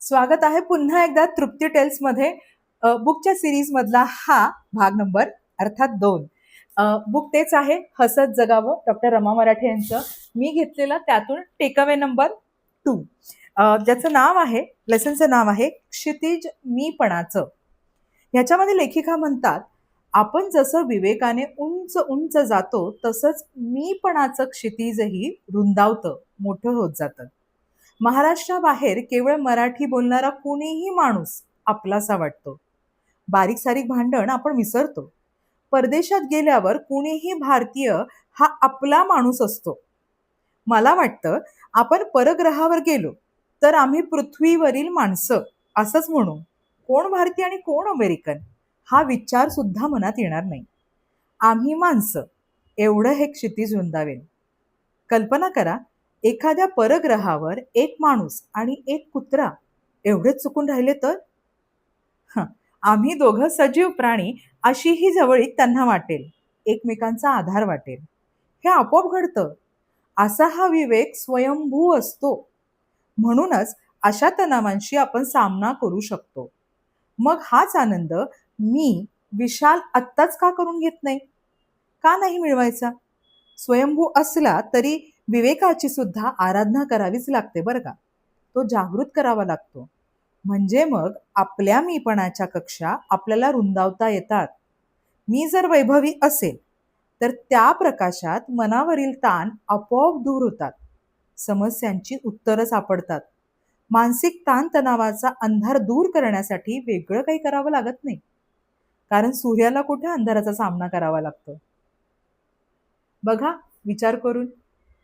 स्वागत आहे पुन्हा एकदा तृप्ती टेल्स मध्ये. बुकच्या सिरीज मधला हा भाग नंबर अर्थात 2. बुक तेच आहे हसत जगावं, डॉक्टर रमा मराठे यांचं. मी घेतलेला त्यातून टेकअवे नंबर 2, ज्याचं नाव आहे, लेसनचं नाव आहे क्षितिज मीपणाचं. ह्याच्यामध्ये लेखिका म्हणतात, आपण जसं विवेकाने उंच उंच जातो तसंच मीपणाचं क्षितिजही रुंदावतं, मोठं होत जातं. महाराष्ट्राबाहेर केवळ मराठी बोलणारा कुणीही माणूस आपलासा वाटतो. बारीक सारीक भांडण आपण विसरतो. परदेशात गेल्यावर कुणीही भारतीय हा आपला माणूस असतो. मला वाटतं आपण परग्रहावर गेलो तर आम्ही पृथ्वीवरील माणसं असंच म्हणू. कोण भारतीय आणि कोण अमेरिकन हा विचार सुद्धा मनात येणार नाही. आम्ही माणसं एवढं हे क्षितिज रुंदावेल. कल्पना करा, एखाद्या परग्रहावर एक माणूस आणि एक कुत्रा एवढेच चुकून राहिले तर? हं, आम्ही दोघं सजीव प्राणी अशी ही जवळीक त्यांना वाटेल, एकमेकांचा आधार वाटेल. हे आपोआप घडतं. असा हा विवेक स्वयंभू असतो. म्हणूनच अशा तणावांशी आपण सामना करू शकतो. मग हाच आनंद मी विशाल आत्ताच का करून घेत नाही? का नाही मिळवायचा? स्वयंभू असला तरी विवेकाची सुद्धा आराधना करावीच लागते बरं का. तो जागृत करावा लागतो. म्हणजे मग आपल्या मीपणाच्या कक्षा आपल्याला रुंदावता येतात. मी जर वैभवी असेल तर त्या प्रकाशात मनावरील ताण आपोआप दूर होतात. समस्यांची उत्तरं सापडतात. मानसिक ताणतणावाचा अंधार दूर करण्यासाठी वेगळं काही करावं लागत नाही. कारण सूर्याला कुठे अंधाराचा सामना करावा लागतो? बघा, विचार करून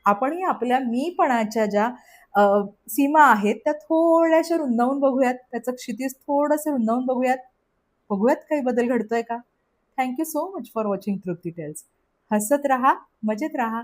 आपणही आपल्या मीपणाच्या ज्या अ, सीमा आहेत त्या थोड्याशा रुंदावून बघूयात. त्याचं क्षितिज थोडंसं रुंदावून बघूयात. बघूयात काही बदल घडतोय का. Thank you so much for watching Trupti tales. हसत राहा, मजेत राहा.